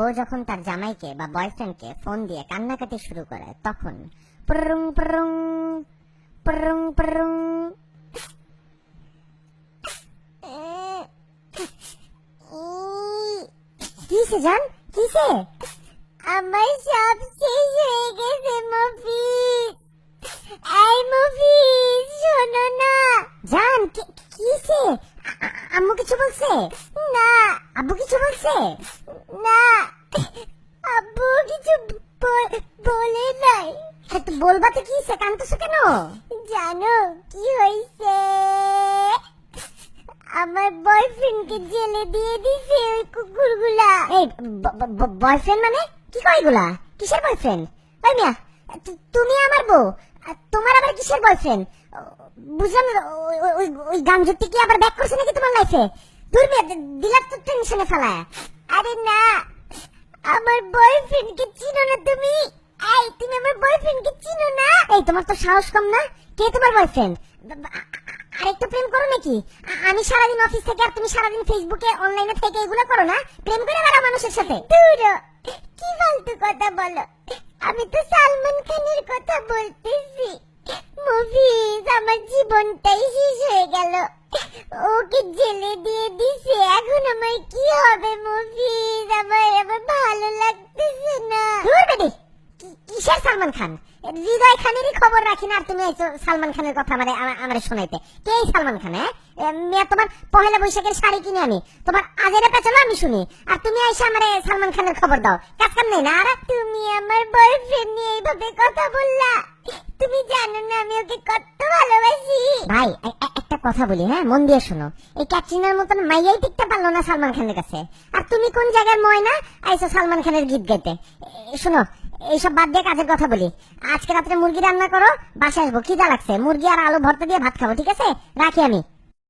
ও যখন তার জামাইকে বা বয়ফ্রেন্ডকে ফোন দিয়ে কান্নাকাটি শুরু করে তখন প্রং প্রং প্রং প্রং কিসে জান কিসে? আমার সব শেষ হয়ে গেছে মফিজ। এই মফিজ শোনো না। জান কিসে? আম্মু কিছু বলছে? না। আব্বু কিছু বলছে? না। আব্বু কিছু বলে নাই। তো বলবা তো কিসে? কাঁদতেছো কেন? জানো কি হয়েছে? আমার বয়ফ্রেন্ডকে জেলে দিয়ে দিছে ওই কুকুরগুলা। এই বয়ফ্রেন্ড মানে কি কয় এগুলা? কিসের বয়ফ্রেন্ড? ওই মিয়া তুমি আমার বউ, তোমার আবার কিসের বয়ফ্রেন্ড? বুঝলাম না। ওই গামজুটি কি আবার ব্যাক করছে নাকি তোমার লাইফে? দূর মিয়া, দিলা তো টেনশনে ফেলায়। আরে না, আমার বয়ফ্রেন্ডকে চিনো না তুমি? এই তুমি আমার বয়ফ্রেন্ডকে চিনো না? এই তোমার তো সাহস কম না? কে তোমার বয়ফ্রেন্ড? আরেকটু প্রেম করো নাকি? আমি সারাদিন অফিস থেকে আর তুমি সারাদিন ফেসবুকে অনলাইনে থেকে এগুলো করো না? প্রেম করে বেড়াও মানুষের সাথে। দূর, কি ফালতু কথা বলো। আমি তো সালমান খানের কথা বলতেছি। মুভিজ, আমার জীবনটাই শেষ হয়ে গেল। ওকে জেলে দিয়ে দিছে, এখন আমার কি হবে মুভিজ? আমার ভালো লাগতেছে না। দূর বেডি, কিসের সালমান খান? হৃদয় খানেরই খবর রাখি না আর তুমি সালমান খানের কথা আমারে শোনাইতে। কে সালমান খান? তোমার পহেলা বৈশাখের শাড়ি কিনে আনি, তোমার আজেরে পেছালো আমি শুনি, আর তুমি আইসা আমারে সালমান খানের খবর দাও। কাজ কাম নেই না? আর তুমি আমার বয়ফ্রেন্ড নিয়ে এইভাবে কথা বললা। তুমি জানো না আমি ওকে কত ভালোবাসি। ভাই একটা কথা বলি, হ্যাঁ মন দিয়ে শোনো। এই ক্যাটরিনার মতন মাইয়াই টিকতে পারলো না সালমান খানের কাছে, আর তুমি কোন জায়গার ময়না আইসো সালমান খানের গীত গাইতে? শোনো, এইসব বাদ দিয়ে কাজের কথা বলি। আজকে রাত্রে মুরগি রান্না করো, বাসায় আসবো, খিদা লাগছে। মুরগি আর আলু ভর্তা দিয়ে ভাত খাবো, ঠিক আছে? রাখি আমি।